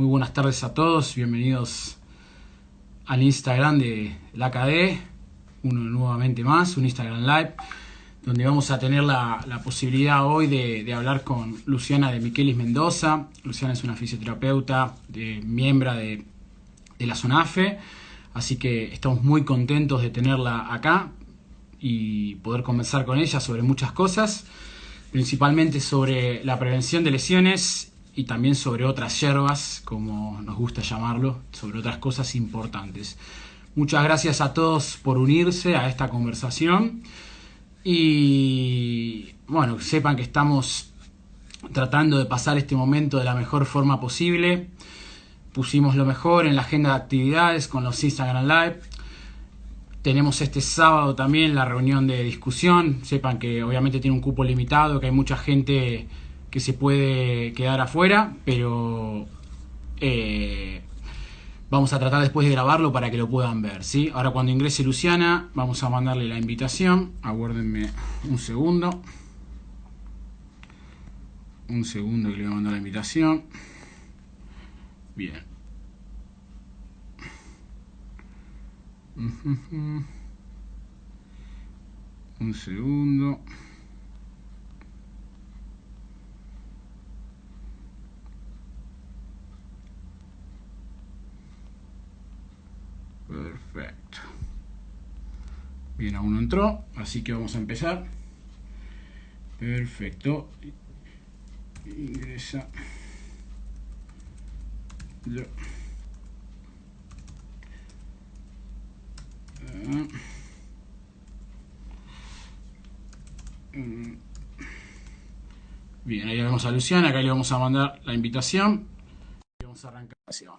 Muy buenas tardes a todos, bienvenidos al Instagram de la AKD, uno nuevamente más, un Instagram Live, donde vamos a tener la posibilidad hoy de hablar con Luciana de Michelis Mendoza. Luciana es una fisioterapeuta, miembro de la SONAFE, así que estamos muy contentos de tenerla acá y poder conversar con ella sobre muchas cosas, principalmente sobre la prevención de lesiones y también sobre otras hierbas, como nos gusta llamarlo, sobre otras cosas importantes. Muchas gracias a todos por unirse a esta conversación y bueno, sepan que estamos tratando de pasar este momento de la mejor forma posible. Pusimos lo mejor en la agenda de actividades con los Instagram Live. Tenemos este sábado también la reunión de discusión. Sepan que obviamente tiene un cupo limitado, que hay mucha gente que se puede quedar afuera, pero vamos a tratar después de grabarlo para que lo puedan ver, ¿sí? Ahora cuando ingrese Luciana vamos a mandarle la invitación. Aguárdenme un segundo. Un segundo que le voy a mandar la invitación. Bien. Un segundo. Perfecto. Bien, aún no entró, así que vamos a empezar. Perfecto. Ingresa. Yo. Bien, ahí vemos a Luciana, acá le vamos a mandar la invitación y vamos a arrancar la sesión.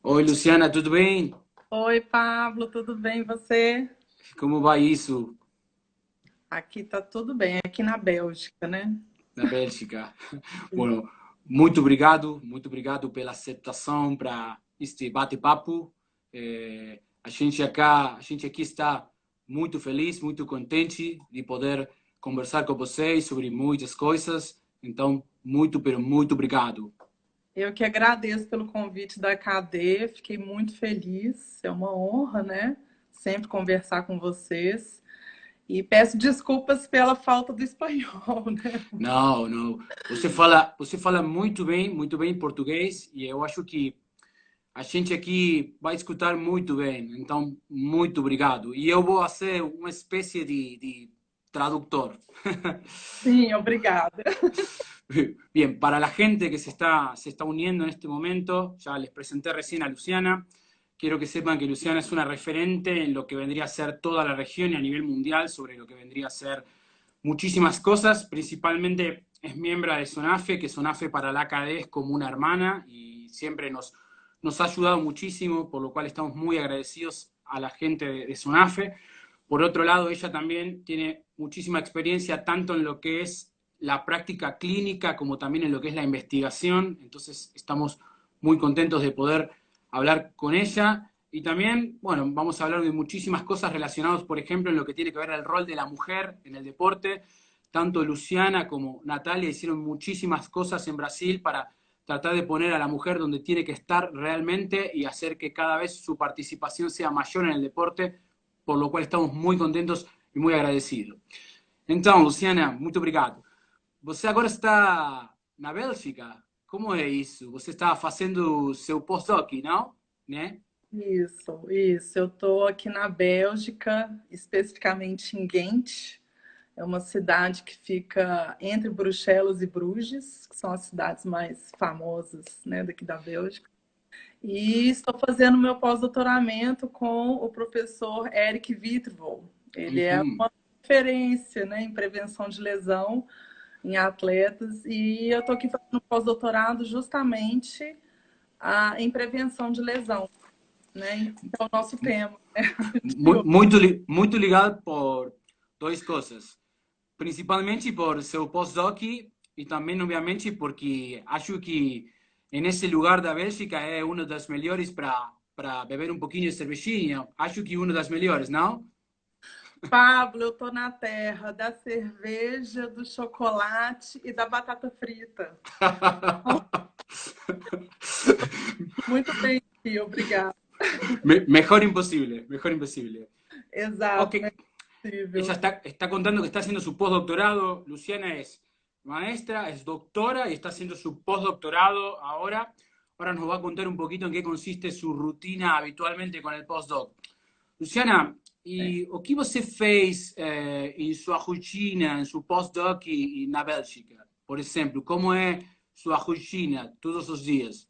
Oi, Luciana, tudo bem? Oi, Pablo, tudo bem e você? Como vai isso Aqui tá tudo bem, aqui na Bélgica, né? na Bélgica? E Bueno, muito obrigado pela aceitação para este bate-papo. A gente aqui está muito feliz, muito contente de poder conversar com vocês sobre muitas coisas. Então, muito obrigado. Eu que agradeço pelo convite da KD, fiquei muito feliz, é uma honra, né? Sempre conversar com vocês. E peço desculpas pela falta do espanhol, né? Não, não. Você fala muito bem português e eu acho que a gente aqui vai escutar muito bem. Então, muito obrigado. E eu vou ser uma espécie de tradutor. Sim, obrigada. Bien, para la gente que se está uniendo en este momento, ya les presenté recién a Luciana. Quiero que sepan que Luciana es una referente en lo que vendría a ser toda la región y a nivel mundial sobre lo que vendría a ser muchísimas cosas. Principalmente es miembro de SONAFE, que SONAFE para la AKD es como una hermana y siempre nos ha ayudado muchísimo, por lo cual estamos muy agradecidos a la gente de SONAFE. Por otro lado, ella también tiene muchísima experiencia tanto en lo que es la práctica clínica como también en lo que es la investigación. Entonces estamos muy contentos de poder hablar con ella. Y también, bueno, vamos a hablar de muchísimas cosas relacionadas, por ejemplo, en lo que tiene que ver el rol de la mujer en el deporte. Tanto Luciana como Natalia hicieron muchísimas cosas en Brasil para tratar de poner a la mujer donde tiene que estar realmente y hacer que cada vez su participación sea mayor en el deporte, por lo cual estamos muy contentos y muy agradecidos. Então, Luciana, muito obrigado. Você agora está na Bélgica? Como é isso? Você está fazendo seu postdoc, não? Né? Isso. Eu estou aqui na Bélgica, especificamente em Ghent. É uma cidade que fica entre Bruxelas e Bruges, que são as cidades mais famosas, né, daqui da Bélgica. E estou fazendo meu pós-doutoramento com o professor Eric Wittevol. Ele é Uhum. uma referência, né, em prevenção de lesão em atletas, e eu estou aqui fazendo pós-doutorado justamente em prevenção de lesão, né? Então, é o nosso tema. Muito ligado por duas coisas. Principalmente por seu postdoc e também, obviamente, porque acho que nesse lugar da Bélgica é uma das melhores para beber um pouquinho de cervejinha. Acho que uma das melhores, não? Pablo, eu tô na terra da cerveja, do chocolate e da batata frita. Muito bem aqui, obrigada. Mejor imposible, mejor imposible. Ok, Exato, não é ella possível. está contando que está haciendo su postdoctorado. Luciana es maestra, es doctora y está haciendo su postdoctorado ahora. Ahora nos va a contar un poquito en qué consiste su rutina habitualmente con el postdoc. Luciana, É. o que você fez em sua rotina, em seu postdoc e na Bélgica? Por exemplo, como é sua rotina todos os dias?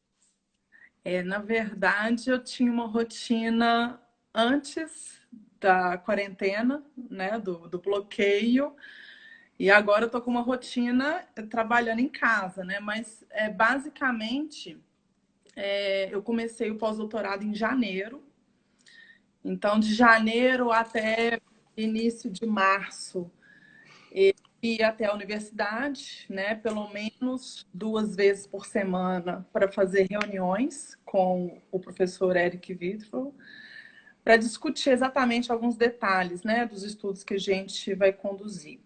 Na verdade, eu tinha uma rotina antes da quarentena, né, do bloqueio, e agora eu tô com uma rotina trabalhando em casa, né? Mas basicamente eu comecei o pós-doutorado em janeiro, então de janeiro até início de março eu ia até a universidade, né? Pelo menos 2 vezes por semana para fazer reuniões com o professor Eric Wittfeld, para discutir exatamente alguns detalhes, né, dos estudos que a gente vai conduzir.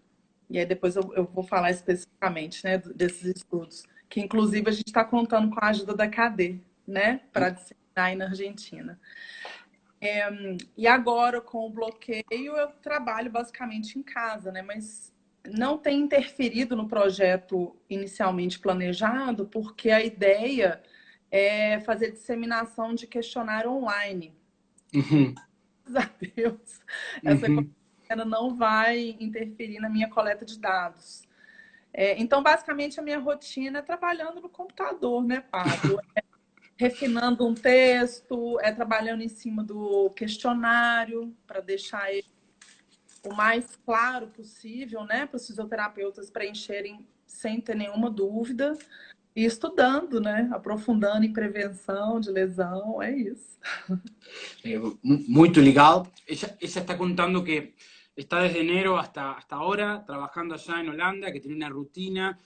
E aí depois eu vou falar especificamente, né, desses estudos, que inclusive a gente está contando com a ajuda da KD, né, para disseminar aí na Argentina. E agora, com o bloqueio, eu trabalho basicamente em casa, né, mas não tem interferido no projeto inicialmente planejado, porque a ideia é fazer disseminação de questionário online. Uhum, Graças a Deus, essa uhum. quarentena não vai interferir na minha coleta de dados. Então, basicamente, a minha rotina é trabalhando no computador, né, Pablo? Refinando um texto, trabalhando em cima do questionário para deixar ele o mais claro possível, né, para os fisioterapeutas preencherem sem ter nenhuma dúvida. E estudando, né? Aprofundando em prevenção de lesão, é isso. Muy legal. Ella está contando que está desde enero hasta ahora trabajando allá en Holanda, que tiene una rutina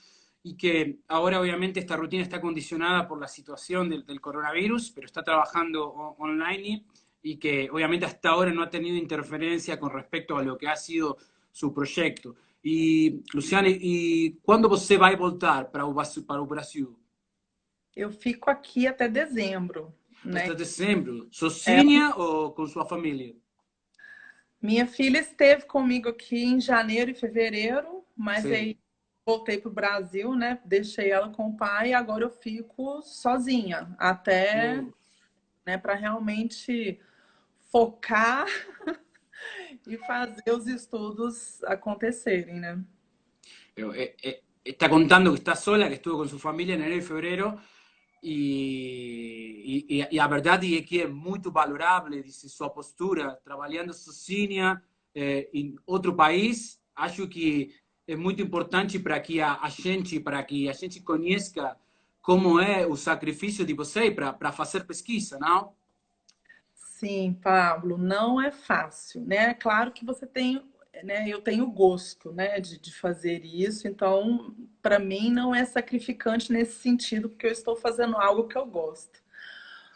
y que ahora obviamente esta rutina está condicionada por la situación del coronavirus, pero está trabajando online y que obviamente hasta ahora no ha tenido interferencia con respecto a lo que ha sido su proyecto. Y Luciane, ¿y cuándo você vai voltar para o Brasil? Eu fico aqui até dezembro, né? Hasta dezembro, sozinha ou com sua família? Minha filha esteve comigo aqui em janeiro e fevereiro, mas aí Sim. voltei para o Brasil, né? Deixei ela com o pai e agora eu fico sozinha, até, Oh. né, para realmente focar e fazer os estudos acontecerem, né? Está contando que está sola, que estuvo con su familia en enero y febrero, e a verdade é que é muito valorável, disse, sua postura, trabalhando sozinha em outro país. Acho que é muito importante para que a gente conheça como é o sacrifício de você para fazer pesquisa, não? Sim, Pablo, não é fácil, né? Claro que você tem, né? Eu tenho gosto, né, de fazer isso, então, para mim, não é sacrificante nesse sentido, porque eu estou fazendo algo que eu gosto.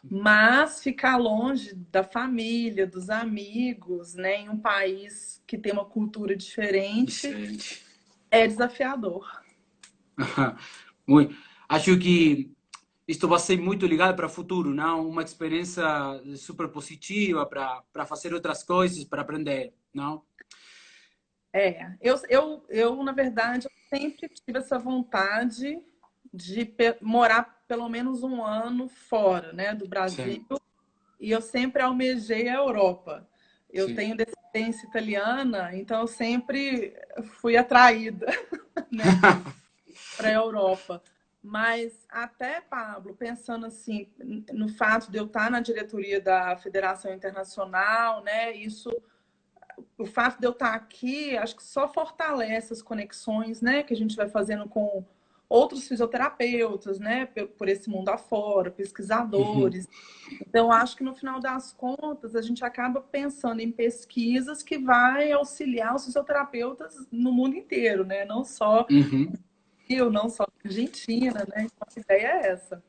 Mas ficar longe da família, dos amigos, né, em um país que tem uma cultura diferente, Diferente. é desafiador. Muito. Acho que isto vai ser muito legal para o futuro, não? Uma experiência super positiva para fazer outras coisas, para aprender, não? Na verdade, eu sempre tive essa vontade de morar pelo menos um ano fora, né, do Brasil, Sim, e eu sempre almejei a Europa. Eu sim. tenho descendência italiana, então eu sempre fui atraída, né, para a Europa. Mas até, Pablo, pensando assim, no fato de eu estar na diretoria da Federação Internacional, né, isso, o fato de eu estar aqui, acho que só fortalece as conexões, né, que a gente vai fazendo com outros fisioterapeutas, né, por esse mundo afora, Uhum. pesquisadores. Então, acho que no final das contas, a gente acaba pensando em pesquisas que vai auxiliar os fisioterapeutas no mundo inteiro, né? Não só Uhum. eu, não só na Argentina, né? Então, a ideia é essa.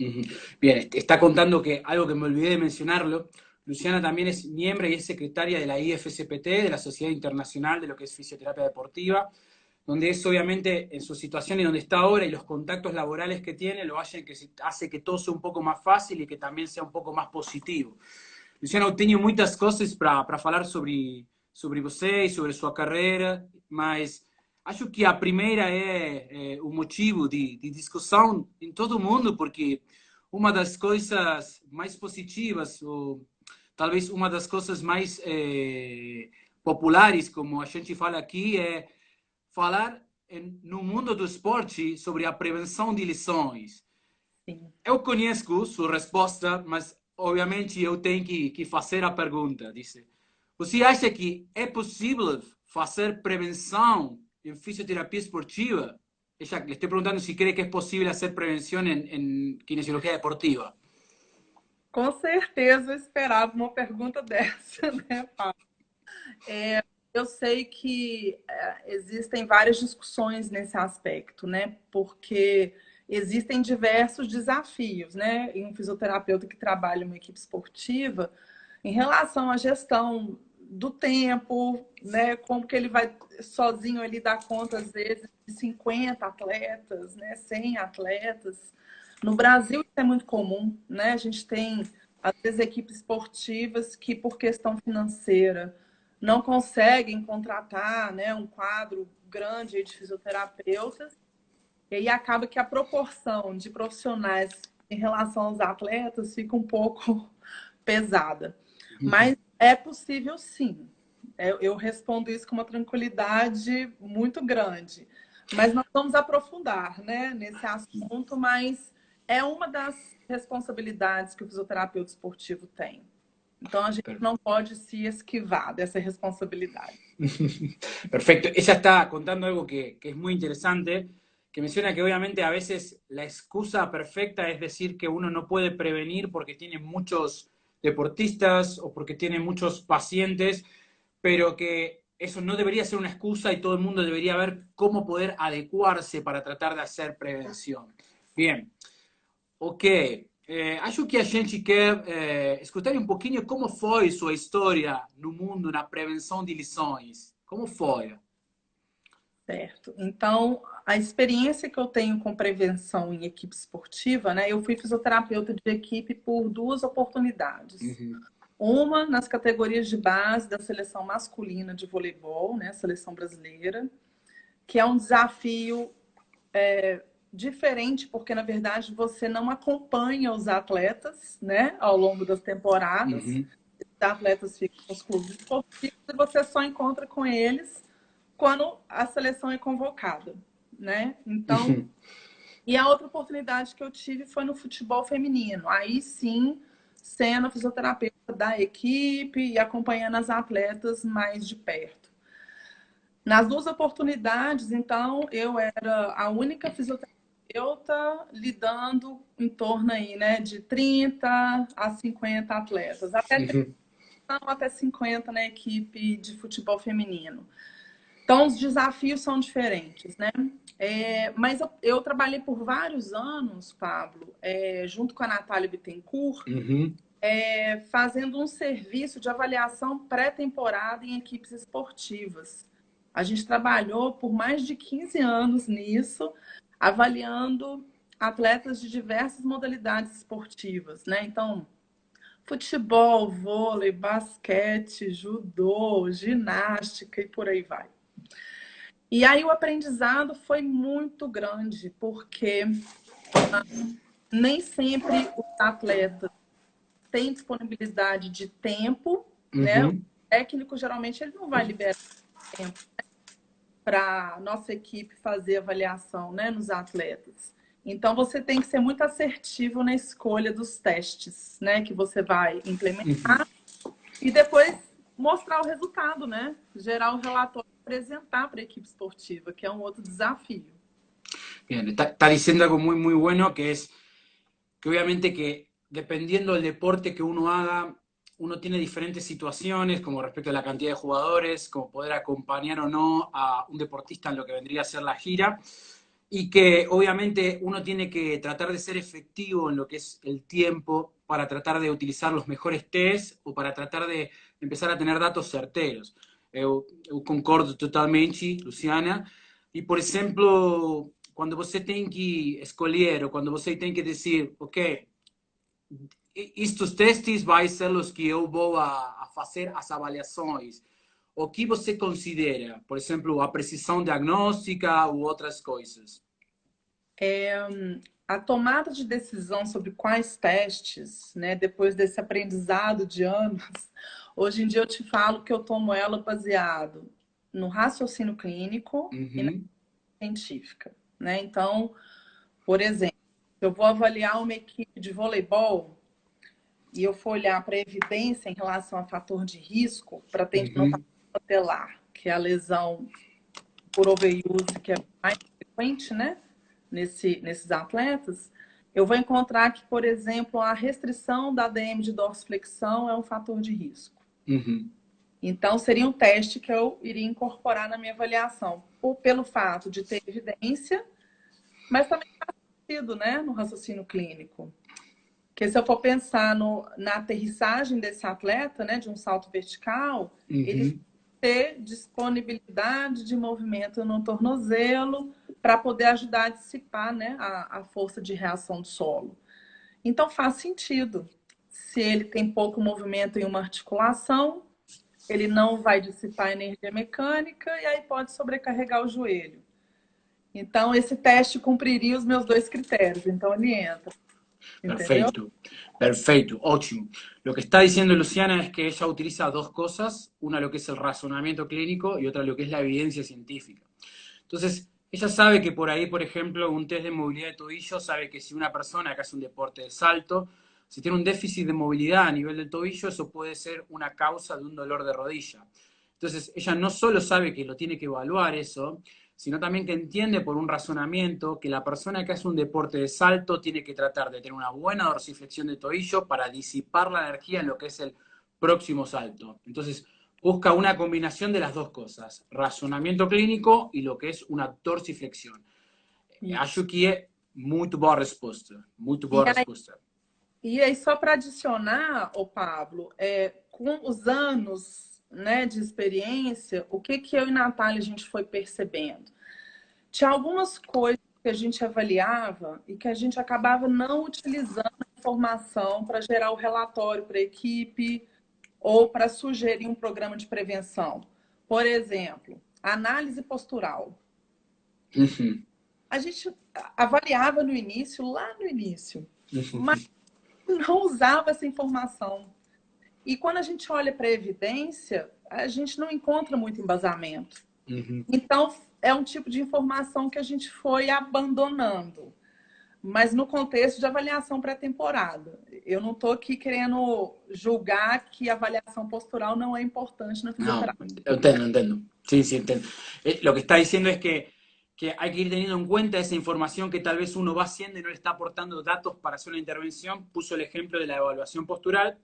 Ujú. Bien, te está contando que algo que me olvidé de mencionarlo, Luciana también es miembro y es secretaria de la IFSPT, de la Sociedad Internacional de lo que es Fisioterapia Deportiva, donde es obviamente en su situación y donde está ahora y los contactos laborales que tiene lo hace que todo sea un poco más fácil y que también sea un pouco mais positivo. Luciana, eu tenho muitas coisas para falar sobre você e sobre sua carreira, mas acho que a primeira é o motivo de discussão em todo mundo, porque uma das coisas mais positivas, ou talvez uma das coisas mais populares, como a gente fala aqui, é falar no mundo do esporte sobre a prevenção de lesões. Sim. Eu conheço sua resposta, mas obviamente eu tenho que fazer a pergunta. Dice, você acha que é possível fazer prevenção em fisioterapia esportiva? Le estoy preguntando si cree que es posible hacer prevención en kinesiología deportiva. Com certeza eu esperava uma pergunta dessa, né, Paulo? Eu sei que existem várias discussões nesse aspecto, né? Porque existem diversos desafios, né? Em um fisioterapeuta que trabalha em uma equipe esportiva, em relação à gestão do tempo, né? Como que ele vai sozinho ali dar conta, às vezes, de 50 atletas, né? 100 atletas. No Brasil, isso é muito comum, né? A gente tem, às vezes, equipes esportivas que, por questão financeira, não conseguem contratar, né, um quadro grande de fisioterapeutas, e aí acaba que a proporção de profissionais em relação aos atletas fica um pouco pesada. Mas é possível, sim. Eu respondo isso com uma tranquilidade muito grande. Mas nós vamos aprofundar, né, nesse assunto, mas é uma das responsabilidades que o fisioterapeuta esportivo tem. Então, a gente não pode se esquivar dessa responsabilidade. Perfecto. Ella está contando algo que es muy interesante, que menciona que obviamente a veces la excusa perfecta es decir que uno no puede prevenir porque tiene muchos deportistas o porque tiene muchos pacientes, pero que eso no debería ser una excusa y todo el mundo debería ver cómo poder adecuarse para tratar de hacer prevención. Bien. Ok. Acho que a gente quer escutar um pouquinho como foi sua história no mundo na prevenção de lesões. Como foi? Certo. Então, a experiência que eu tenho com prevenção em equipe esportiva, né? Eu fui fisioterapeuta de equipe por 2 oportunidades. Uma nas categorias de base da seleção masculina de voleibol, né? Seleção brasileira, que é um desafio diferente, porque, na verdade, você não acompanha os atletas, né, ao longo das temporadas. Os atletas ficam nos clubes esportivos e você só encontra com eles quando a seleção é convocada, né? Então, e a outra oportunidade que eu tive foi no futebol feminino. Aí sim, sendo fisioterapeuta da equipe e acompanhando as atletas mais de perto. Nas 2 oportunidades, então, eu era a única fisioterapeuta lidando em torno aí, né, de 30 a 50 atletas, até 50 na equipe de futebol feminino. Então, os desafios são diferentes, né? Mas eu trabalhei por vários anos, Pablo, junto com a Natália Bittencourt, fazendo um serviço de avaliação pré-temporada em equipes esportivas. A gente trabalhou por mais de 15 anos nisso, avaliando atletas de diversas modalidades esportivas, né? Então, futebol, vôlei, basquete, judô, ginástica e por aí vai. E aí o aprendizado foi muito grande, porque nem sempre os atletas têm disponibilidade de tempo, né? O técnico, geralmente, ele não vai liberar tempo, né, para nossa equipe fazer avaliação, né, nos atletas. Então, você tem que ser muito assertivo na escolha dos testes, né, que você vai implementar e depois mostrar o resultado, né? Gerar o relatório e apresentar para a equipe esportiva, que é um outro desafio. Bien, está diciendo algo muy, muy bueno, que es que obviamente que dependiendo del deporte que uno haga, uno tiene diferentes situaciones, como respecto a la cantidad de jugadores, como poder acompañar o no a un deportista en lo que vendría a ser la gira. Y que obviamente uno tiene que tratar de ser efectivo en lo que es el tiempo para tratar de utilizar los mejores tests o para tratar de empezar a tener datos certeros. Eu concordo totalmente, Luciana. E, por exemplo, quando você tem que escolher, ou quando você tem que dizer, ok, estes testes vão ser os que eu vou a fazer as avaliações. O que você considera? Por exemplo, a precisão diagnóstica ou outras coisas? A tomada de decisão sobre quais testes, né, depois desse aprendizado de anos, hoje em dia eu te falo que eu tomo ela baseado no raciocínio clínico e na Uhum, científica, né? Então, por exemplo, eu vou avaliar uma equipe de voleibol e eu for olhar para a evidência em relação a fator de risco para tendinopatia uhum, patelar, que é a lesão por overuse, que é mais frequente, né, nesses atletas, eu vou encontrar que, por exemplo, a restrição da ADM de dorsiflexão é um fator de risco. uhum. Então, seria um teste que eu iria incorporar na minha avaliação, pelo fato de ter evidência, mas também faz sentido, né, no raciocínio clínico. Porque se eu for pensar na aterrissagem desse atleta, né, de um salto vertical, ele Uhum. ter disponibilidade de movimento no tornozelo para poder ajudar a dissipar, né, a força de reação do solo. Então faz sentido. Se ele tem pouco movimento em uma articulação, ele não vai dissipar energia mecânica e aí pode sobrecarregar o joelho. Então esse teste cumpriria os meus dois critérios. Então ele entra, entendeu? Perfecto, perfecto, ótimo. Lo que está diciendo Luciana es que ella utiliza dos cosas, una lo que es el razonamiento clínico y otra lo que es la evidencia científica. Entonces, ella sabe que por ahí, por ejemplo, un test de movilidad de tobillo sabe que si una persona que hace un deporte de salto, si tiene un déficit de movilidad a nivel del tobillo, eso puede ser una causa de un dolor de rodilla. Entonces, ella no solo sabe que lo tiene que evaluar eso, sino también que entiende por un razonamiento que la persona que hace un deporte de salto tiene que tratar de tener una buena dorsiflexión de tobillo para disipar la energía en lo que es el próximo salto. Entonces, busca una combinación de las dos cosas, razonamiento clínico y lo que es una dorsiflexión. Isso. Acho que é muito boa resposta, muito E boa resposta. E aí, só para adicionar, o Pablo, com os anos, né, de experiência, o que eu e Natália a gente foi percebendo? Tinha algumas coisas que a gente avaliava e que a gente acabava não utilizando a informação para gerar o relatório para a equipe ou para sugerir um programa de prevenção. Por exemplo, análise postural. Uhum, A gente avaliava no início, lá no início, mas não usava essa informação. E quando a gente olha para a evidência, a gente não encontra muito embasamento. uhum. Então, é um tipo de informação que a gente foi abandonando, mas no contexto de avaliação pré-temporada. Eu não estou aqui querendo julgar que a avaliação postural não é importante na No, fisioterapia. entiendo, entiendo. Sí, sí, entiendo. Lo que está diciendo es que hay que ir teniendo en cuenta esa información que tal vez uno va haciendo y no le está aportando datos para hacer una intervención. Puso el ejemplo de la evaluación postural,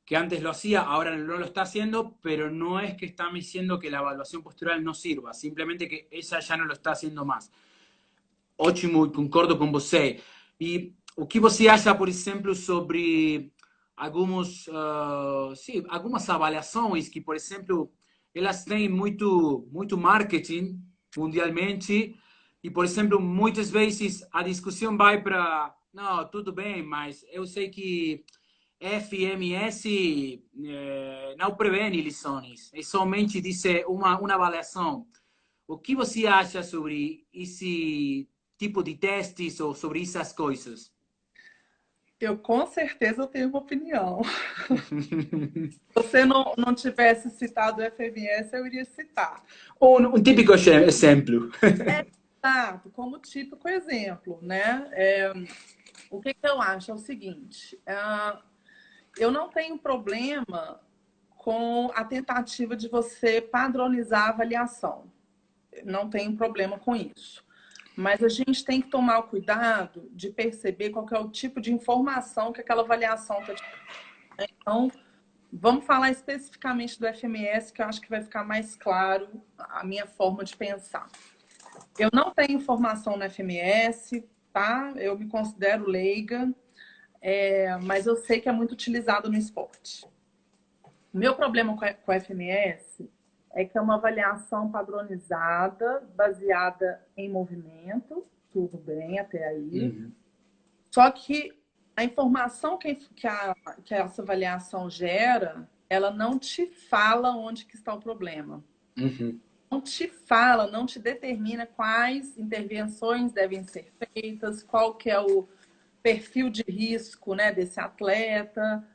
que antes lo hacía, ahora no lo está haciendo, pero no es que está diciendo que la evaluación postural no sirva, simplemente que ella ya no lo está haciendo más. Ótimo, concordo com você. E o que você acha, por exemplo, sobre algumas avaliações que, por exemplo, elas têm muito marketing mundialmente e, por exemplo, muitas vezes a discussão vai para, não, tudo bem, mas eu sei que FMS não previne lesões, é somente diz uma avaliação. O que você acha sobre esse tipo de testes ou sobre essas coisas? Eu, com certeza, tenho uma opinião. Se você não tivesse citado o FMS, eu iria citar. Um típico exemplo. Exato, como típico exemplo, né? O que eu acho é o seguinte, eu não tenho problema com a tentativa de você padronizar a avaliação. Não tenho problema com isso. Mas a gente tem que tomar o cuidado de perceber qual que é o tipo de informação que aquela avaliação está te dando. Então, vamos falar especificamente do FMS, que eu acho que vai ficar mais claro a minha forma de pensar. Eu não tenho formação na FMS, tá? Eu me considero leiga, mas eu sei que é muito utilizado no esporte. O meu problema com a FMS é que é uma avaliação padronizada, baseada em movimento, tudo bem até aí. Uhum. Só que a informação que essa avaliação gera, ela não te fala onde que está o problema. Uhum. Não te fala, não te determina quais intervenções devem ser feitas, qual que é o perfil de risco, né, desse atleta.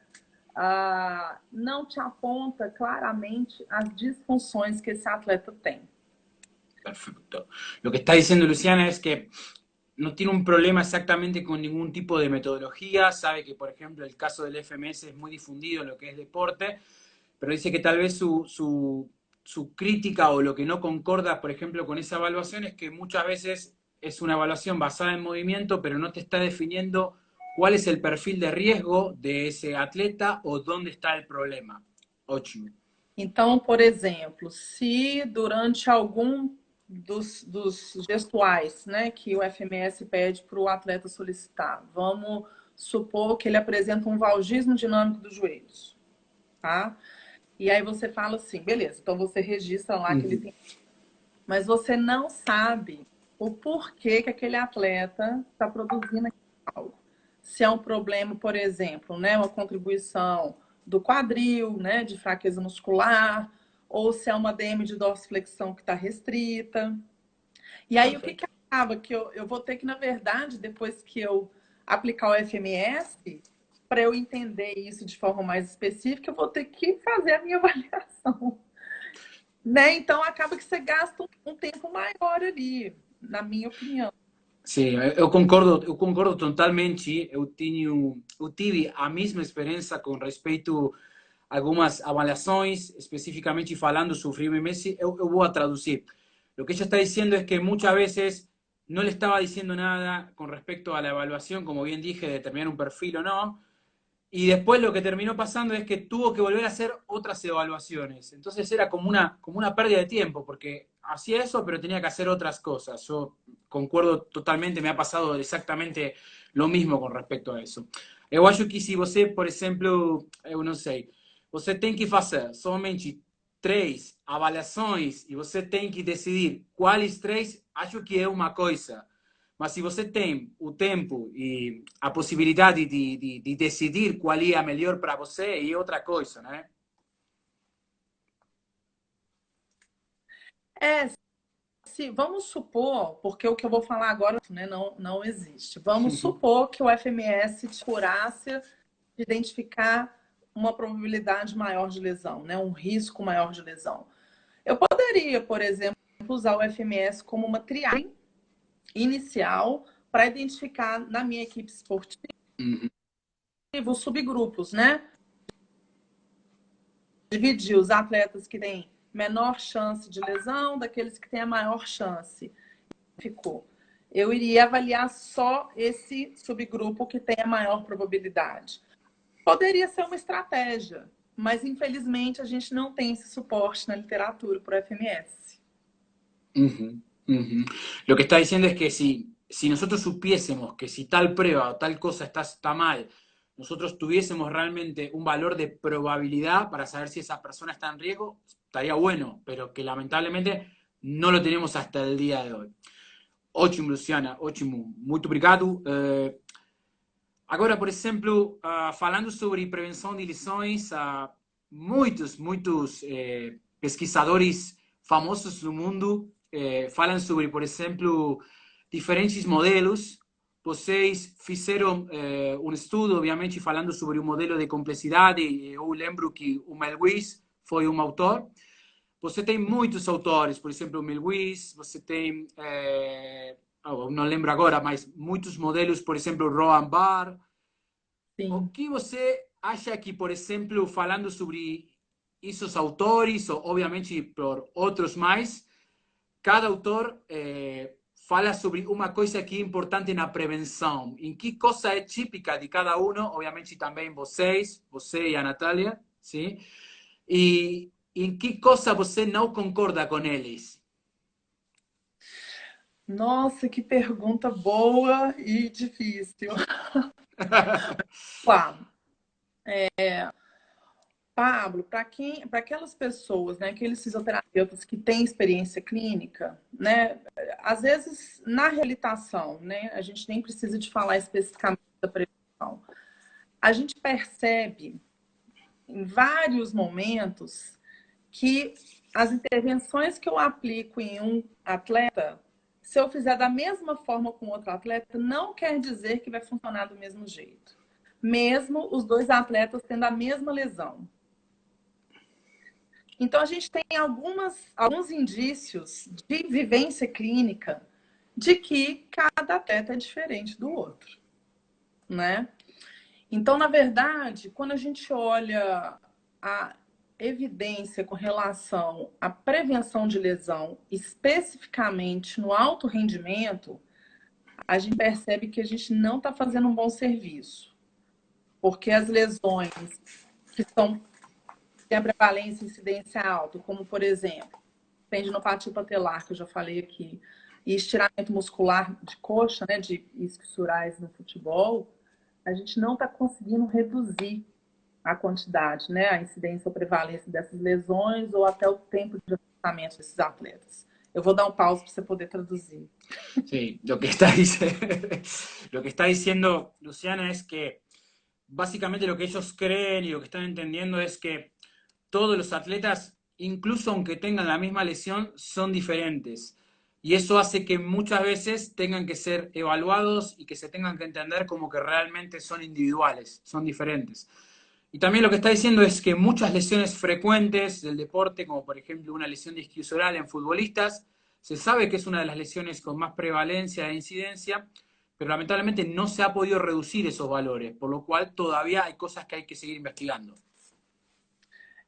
Não te aponta claramente as disfunções que esse atleta tem. Perfecto. Lo que está diciendo Luciana es que no tiene un problema exactamente con ningún tipo de metodología, sabe que, por ejemplo, el caso del FMS es muy difundido en lo que es deporte, pero dice que tal vez su crítica o lo que no concorda, por ejemplo, con esa evaluación es que muchas veces es una evaluación basada en movimiento, pero no te está definiendo cuál es el perfil de riesgo de ese atleta o dónde está el problema. 8. Então, por exemplo, se durante algum dos gestuais, né, que o FMS pede para o atleta solicitar, vamos supor que ele apresenta um valgismo dinâmico dos joelhos, tá? E aí você fala assim, beleza, então você registra lá que ele tem. Mas você não sabe o porquê que aquele atleta está produzindo algo. Se é um problema, por exemplo, né, uma contribuição do quadril, né, de fraqueza muscular, ou se é uma DM de dorsiflexão que está restrita. E aí, o que acaba? Que eu vou ter que, na verdade, depois que eu aplicar o FMS, para eu entender isso de forma mais específica, eu vou ter que fazer a minha avaliação. Né? Então, acaba que você gasta um tempo maior ali, na minha opinião. Sim, eu concordo totalmente. Eu tive a mesma experiência com respeito a algumas avaliações, especificamente falando sobre MMS, eu vou a traduzir. Lo que ella está diciendo es que muchas veces no le estaba diciendo nada con respecto a la evaluación, como bien dije, de determinar un perfil o no, y después lo que terminó pasando es que tuvo que volver a hacer otras evaluaciones. Entonces era como una pérdida de tiempo, porque hacía eso, pero tenía que hacer otras cosas. Yo concuerdo totalmente, me ha pasado exactamente lo mismo con respecto a eso. Eu acho que se você, por exemplo, eu não sei, você tem que fazer somente 3 avaliações e você tem que decidir quais 3, acho que é uma coisa. Mas se você tem o tempo e a possibilidade de decidir qual é a melhor para você, é outra coisa, né? Vamos supor, porque o que eu vou falar agora, né, não existe. Vamos supor que o FMS te curasse de identificar uma probabilidade maior de lesão, né, um risco maior de lesão. Eu poderia, por exemplo, usar o FMS como uma triagem inicial para identificar na minha equipe esportiva os subgrupos, né? Dividir os atletas que têm menor chance de lesão daqueles que têm a maior chance. Eu iria avaliar só esse subgrupo que tem a maior probabilidade. Poderia ser uma estratégia, mas infelizmente a gente não tem esse suporte na literatura para o FMS. Lo que está diciendo es que si nosotros supiésemos que si tal prueba o tal cosa está mal, nosotros tuviésemos realmente un valor de probabilidad para saber si esa persona está en riesgo, estaría bueno, pero que lamentablemente no lo tenemos hasta el día de hoy. Ótimo, Luciana, ótimo. Muito obrigado. Agora, por exemplo, falando sobre prevenção de lesões, muitos pesquisadores famosos do mundo falam sobre, por exemplo, diferentes modelos. Vocês fizeram um estudo, obviamente, falando sobre o modelo de complexidade. Eu lembro que o Melwis foi um autor. Você tem muitos autores, por exemplo, o Melwis, você tem, não lembro agora, mas muitos modelos, por exemplo, o Rohan Barr. Sim. O que você acha que, por exemplo, falando sobre esses autores, ou obviamente por outros mais, cada autor fala sobre uma coisa que é importante na prevenção. Em que coisa é típica de cada um, obviamente também você e a Natália, sim? E em que coisa você não concorda com eles? Nossa, que pergunta boa e difícil. Claro, Pablo, para aquelas pessoas, né, aqueles fisioterapeutas que têm experiência clínica, né, às vezes na reabilitação, né, a gente nem precisa de falar especificamente da prevenção. A gente percebe em vários momentos que as intervenções que eu aplico em um atleta, se eu fizer da mesma forma com outro atleta, não quer dizer que vai funcionar do mesmo jeito. Mesmo os dois atletas tendo a mesma lesão. Então, a gente tem alguns indícios de vivência clínica de que cada atleta é diferente do outro, né? Então, na verdade, quando a gente olha a evidência com relação à prevenção de lesão, especificamente no alto rendimento, a gente percebe que a gente não está fazendo um bom serviço. Porque as lesões que têm a prevalência e incidência alta, como, por exemplo, tendinopatia patelar, que eu já falei aqui, e estiramento muscular de coxa, né, de isquiosurais no futebol, a gente não está conseguindo reduzir a quantidade, né, a incidência ou prevalência dessas lesões ou até o tempo de tratamento desses atletas. Eu vou dar um pause para você poder traduzir. Sí, lo que está diciendo Luciana es que básicamente lo que ellos creen y lo que están entendiendo es que todos los atletas, incluso aunque tengan la misma lesión, son diferentes. Y eso hace que muchas veces tengan que ser evaluados y que se tengan que entender como que realmente son individuales, son diferentes. Y también lo que está diciendo es que muchas lesiones frecuentes del deporte, como por ejemplo una lesión de isquiosural en futbolistas, se sabe que es una de las lesiones con más prevalencia e incidencia, pero lamentablemente no se ha podido reducir esos valores, por lo cual todavía hay cosas que hay que seguir investigando.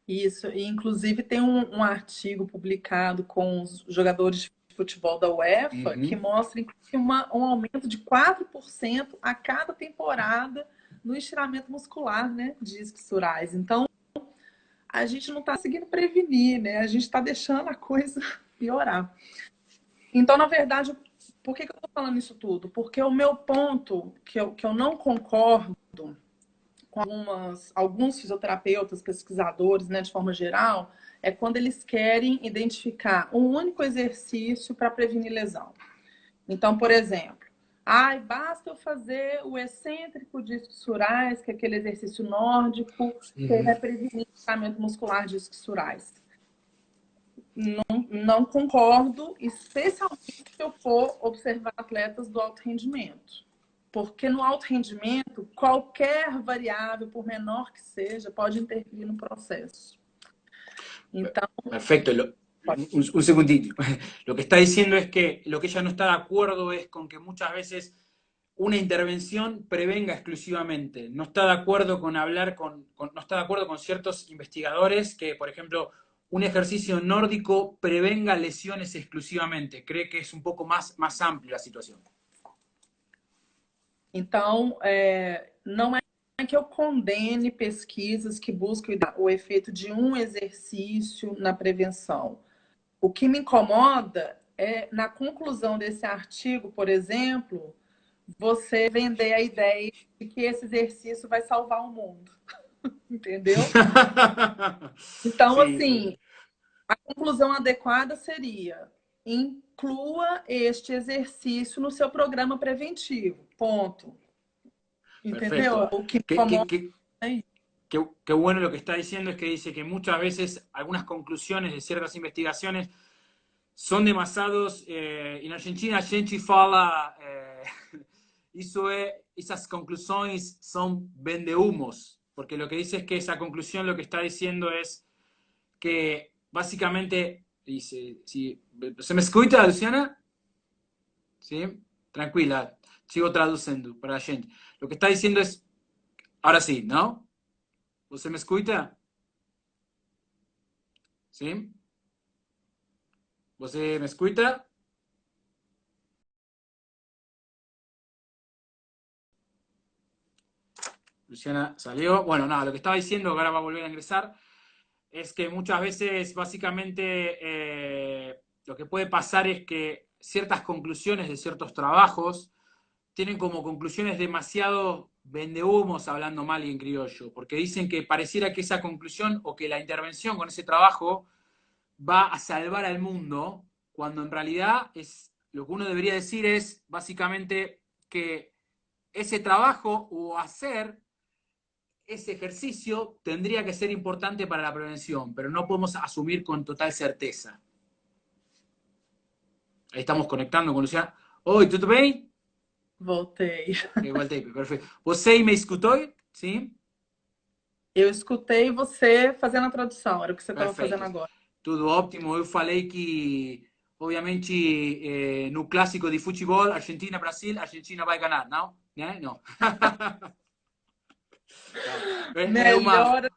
Isso, e inclusive tem um artigo publicado com os jogadores de futebol da UEFA que mostra um aumento de 4% a cada temporada no estiramento muscular, né, de isquiosurais. Então, a gente não está conseguindo prevenir, né? A gente está deixando a coisa piorar. Então, na verdade, por que eu estou falando isso tudo? Porque o meu ponto, que eu não concordo com alguns fisioterapeutas, pesquisadores, né, de forma geral, é quando eles querem identificar um único exercício para prevenir lesão. Então, por exemplo, basta eu fazer o excêntrico de isquiosurais, que é aquele exercício nórdico, que vai prevenir o tratamento muscular de isquiosurais. Não concordo, especialmente se eu for observar atletas do alto rendimento. Porque no alto rendimento, qualquer variável, por menor que seja, pode intervir no proceso. Então, perfecto. Un segundito. Lo que está diciendo es que lo que ella no está de acuerdo es con que muchas veces una intervención prevenga exclusivamente. No está de acuerdo con hablar no está de acuerdo con ciertos investigadores que, por ejemplo, un ejercicio nórdico prevenga lesiones exclusivamente. Cree que es un poco más amplia la situación. Então, não é que eu condene pesquisas que buscam o efeito de um exercício na prevenção. O que me incomoda é, na conclusão desse artigo, por exemplo, você vender a ideia de que esse exercício vai salvar o mundo. Entendeu? Então, Sim, assim, a conclusão adequada seria: inclua este exercício no seu programa preventivo. Ponto. ¿Entendeu? O que incomoda é isso. Qué bueno lo que está diciendo es que dice que muchas veces algunas conclusiones de ciertas investigaciones son demasiados. En Argentina, a gente fala. Esas conclusiones son vendehumos, porque lo que dice es que esa conclusión lo que está diciendo es que básicamente dice, ¿se me escucha, Luciana? ¿Sí? Tranquila, sigo traduciendo para la gente. Lo que está diciendo es, ahora sí, ¿no? ¿Você me escucha? ¿Sí? ¿Você me escucha? Luciana salió. Bueno, nada, lo que estaba diciendo, que ahora va a volver a ingresar, es que muchas veces, básicamente, lo que puede pasar es que ciertas conclusiones de ciertos trabajos tienen como conclusiones demasiado vendehumos, hablando mal y en criollo, porque dicen que pareciera que esa conclusión o que la intervención con ese trabajo va a salvar al mundo, cuando en realidad es, lo que uno debería decir es básicamente que ese trabajo o hacer ese ejercicio tendría que ser importante para la prevención, pero no podemos asumir con total certeza. Ahí estamos conectando con Luciana. Oi, tudo bem? Voltei. Igual tape, perfeito. Você me escutou? Sim? Eu escutei você fazendo a tradução, era o que você estava fazendo Perfeito. agora. Tudo ótimo. Eu falei que, obviamente, no clássico de futebol, Argentina-Brasil, a Argentina vai ganhar, não? Né? Não. É Melhor,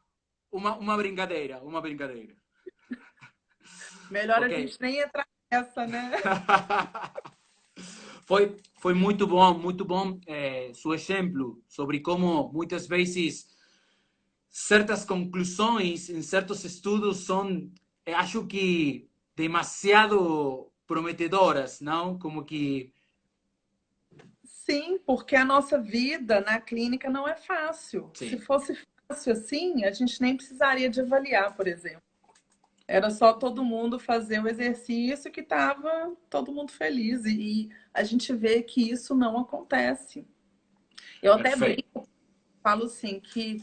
uma brincadeira, uma brincadeira. melhor a Ok. gente nem entrar nessa, né? Foi muito bom seu exemplo sobre como muitas vezes certas conclusões em certos estudos são, acho que, demasiado prometedoras, não? Como que... Sim, porque a nossa vida na clínica não é fácil. Se Sim, fosse fácil assim, a gente nem precisaria de avaliar, por exemplo. Era só todo mundo fazer o exercício que estava todo mundo feliz. E a gente vê que isso não acontece. Eu até perfeito. brinco, falo assim, que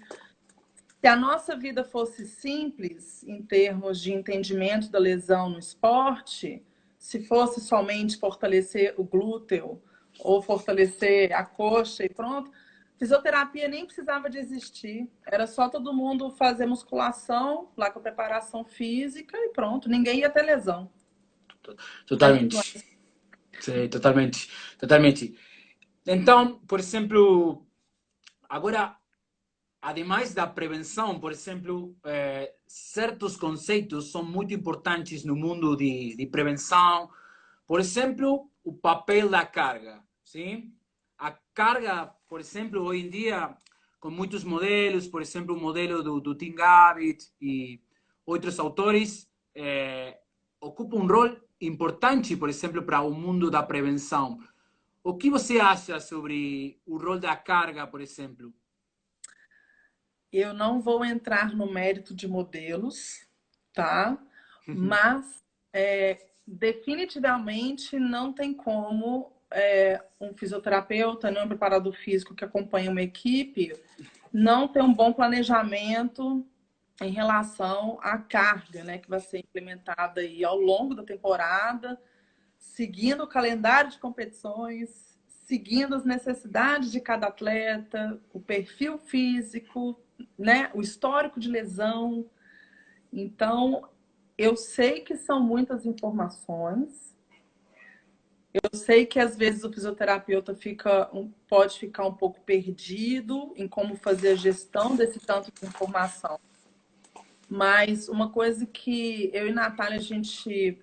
se a nossa vida fosse simples em termos de entendimento da lesão no esporte, se fosse somente fortalecer o glúteo ou fortalecer a coxa e pronto, fisioterapia nem precisava de existir. Era só todo mundo fazer musculação, lá com a preparação física e pronto, ninguém ia ter lesão. Mas Totalmente. não é. Sim, totalmente. Totalmente. Então, por exemplo, agora, ademais da prevenção, por exemplo, certos conceitos são muito importantes no mundo de prevenção. Por exemplo, o papel da carga. Sim? A carga, por exemplo, hoje em dia, com muitos modelos, por exemplo, o modelo do Tim Gavitt e outros autores, ocupa um rol importante, por exemplo, para o mundo da prevenção. O que você acha sobre o rol da carga, por exemplo? Eu não vou entrar no mérito de modelos, tá? Mas definitivamente não tem como um fisioterapeuta, nem um preparador físico que acompanha uma equipe, não ter um bom planejamento em relação à carga, né, que vai ser implementada aí ao longo da temporada, seguindo o calendário de competições, seguindo as necessidades de cada atleta, o perfil físico, né, o histórico de lesão. Então, eu sei que são muitas informações. Eu sei que às vezes o fisioterapeuta pode ficar um pouco perdido em como fazer a gestão desse tanto de informação. Mas uma coisa que eu e Natália a gente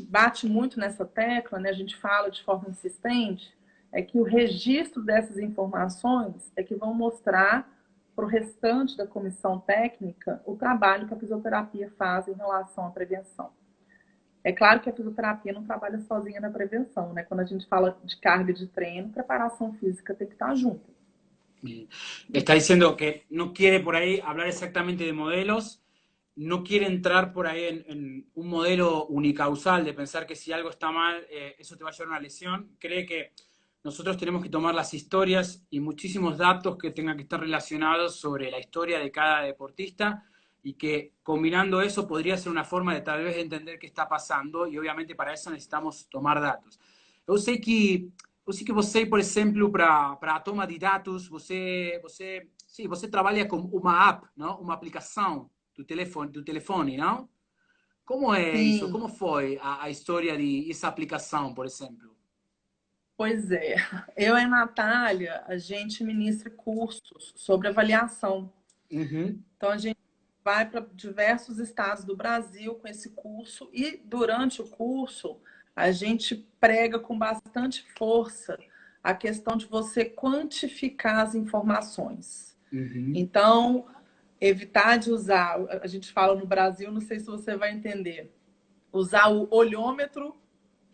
bate muito nessa tecla, né? A gente fala de forma insistente, é que o registro dessas informações é que vão mostrar para o restante da comissão técnica o trabalho que a fisioterapia faz em relação à prevenção. É claro que a fisioterapia não trabalha sozinha na prevenção, né? Quando a gente fala de carga de treino, preparação física tem que estar junto. Está diciendo que no quiere por ahí hablar exactamente de modelos, no quiere entrar por ahí en un modelo unicausal de pensar que si algo está mal, eso te va a llevar a una lesión. Cree que nosotros tenemos que tomar las historias y muchísimos datos que tengan que estar relacionados sobre la historia de cada deportista y que combinando eso podría ser una forma de tal vez entender qué está pasando y obviamente para eso necesitamos tomar datos. Eu sei que você, por exemplo, para a toma de dados, você trabalha com uma app, não? Uma aplicação do telefone, não? Como é isso? Sim, Como foi a história de essa aplicação, por exemplo? pois é. Eu e a Natália, a gente ministra cursos sobre avaliação. Uhum. Então, a gente vai para diversos estados do Brasil com esse curso e, durante o curso, a gente prega com bastante força a questão de você quantificar as informações. Uhum. Então, evitar de usar, a gente fala no Brasil, não sei se você vai entender, usar o olhômetro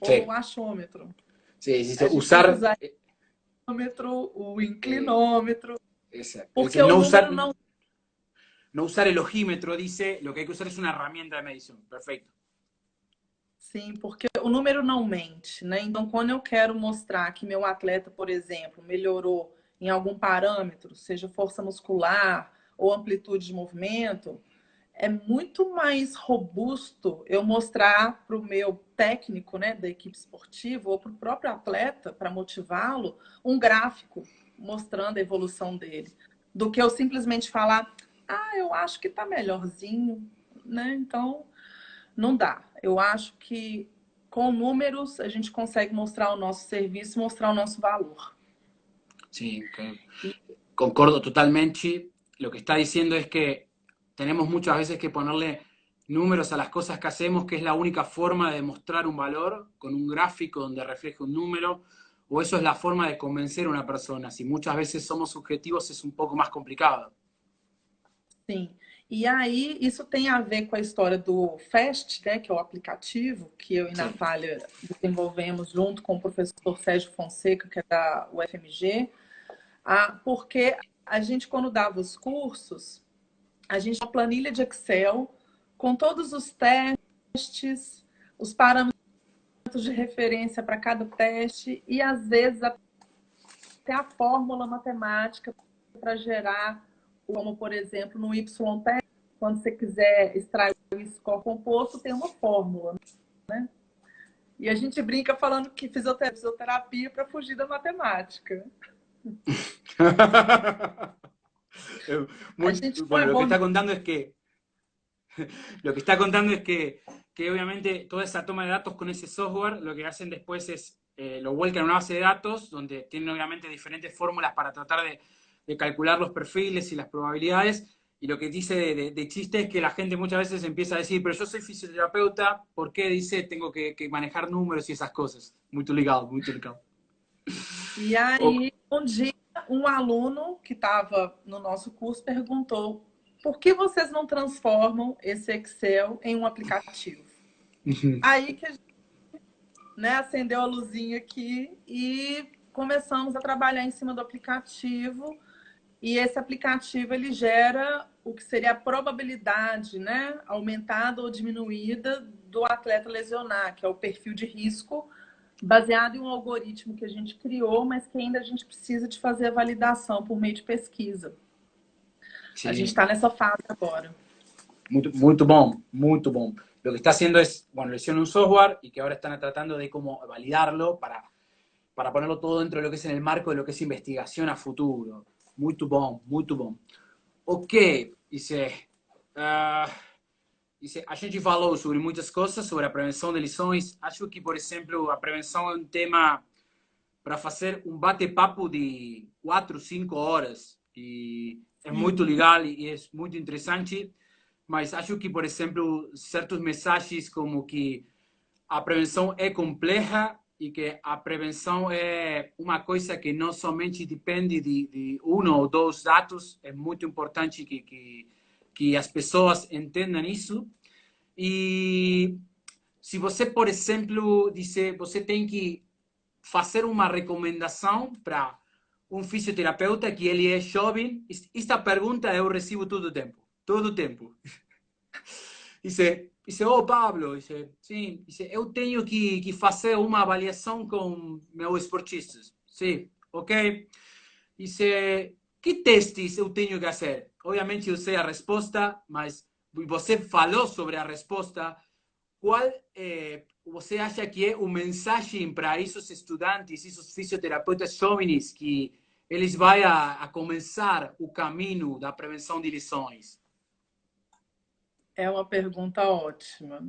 ou Sí, o achômetro. sí, sí, sí, A gente tem que usar, usar o achômetro, o eh, inclinômetro, es porque decir, o número não. no usar el ojímetro, dice, lo que hay que usar es una herramienta de medición. Perfecto. Sim, porque o número não mente, né? Então, quando eu quero mostrar que meu atleta, por exemplo, melhorou em algum parâmetro, seja força muscular ou amplitude de movimento, é muito mais robusto eu mostrar para o meu técnico, né, da equipe esportiva ou para o próprio atleta, para motivá-lo, um gráfico mostrando a evolução dele, do que eu simplesmente falar, ah, eu acho que está melhorzinho, né? Então, não dá. Eu acho que com números a gente consegue mostrar o nosso serviço, mostrar o nosso valor. Sí, que E concordo totalmente. Lo que está diciendo es que tenemos muchas veces que ponerle números a las cosas que hacemos, que es la única forma de mostrar un valor con un gráfico donde refleje un número, o eso es la forma de convencer a una persona. Si muchas veces somos subjetivos es un poco más complicado. sim. E aí, isso tem a ver com a história do FAST, né, que é o aplicativo que eu e Sí, Natália desenvolvemos junto com o professor Sérgio Fonseca, que é da UFMG, porque a gente, quando dava os cursos, a gente tinha uma planilha de Excel com todos os testes, os parâmetros de referência para cada teste e, às vezes, até a fórmula matemática para gerar, como, por exemplo, no YT, quando você quiser extrair o score composto, tem uma fórmula, né? E a gente brinca falando que fisioterapia para fugir da matemática. A gente Bueno, põe lo que bom. está contando es que lo que está contando es que obviamente toda esa toma de datos con ese software, lo que hacen después es lo vuelcan a una base de datos donde tienen obviamente diferentes fórmulas para tratar de calcular los perfiles y las probabilidades. Y lo que dice de chiste es que la gente muchas veces empieza a decir, pero yo soy fisioterapeuta, ¿por qué dice tengo que manejar números y esas cosas? Muy ligado, muy ligado. E aí, um dia, um aluno que estava no nosso curso perguntou: por que vocês não transformam esse Excel em um aplicativo? Aí que a gente, né, acendeu a luzinha aqui e começamos a trabalhar em cima do aplicativo. E esse aplicativo ele gera o que seria a probabilidade, né, aumentada ou diminuída do atleta lesionar, que é o perfil de risco, baseado em um algoritmo que a gente criou, mas que ainda a gente precisa de fazer a validação por meio de pesquisa. A gente Sí. está nessa fase agora. Muy bom, muy bom. Lo que está haciendo es, bueno, le hicieron un software y que ahora están tratando de cómo validarlo para ponerlo todo dentro de lo que es en el marco de lo que es investigación a futuro. Muy bom, muy bom. Ok, dice, dice, a gente falou sobre muitas coisas, sobre a prevenção de lesões. Acho que, por exemplo, a prevenção é um tema para fazer um bate-papo de 4, 5 horas. E é muito Sim. legal e é muito interessante. Mas acho que, por exemplo, certos mensagens como que a prevenção é complexa e que a prevenção é uma coisa que não somente depende de um ou dois dados, é muito importante que as pessoas entendam isso. E se você, por exemplo, dizer, você tem que fazer uma recomendação para um fisioterapeuta que ele é jovem, esta pergunta eu recebo todo o tempo. Todo o tempo. Dice, oh Pablo, dice, sim, dice, eu tenho que fazer uma avaliação com meus esportistas. Sim, ok. Dice, que testes eu tenho que fazer? Obviamente eu sei a resposta, mas você falou sobre a resposta. Qual você acha que é o mensagem para esses estudantes, esses fisioterapeutas jovens que eles vão a começar o caminho da prevenção de lesões? É uma pergunta ótima.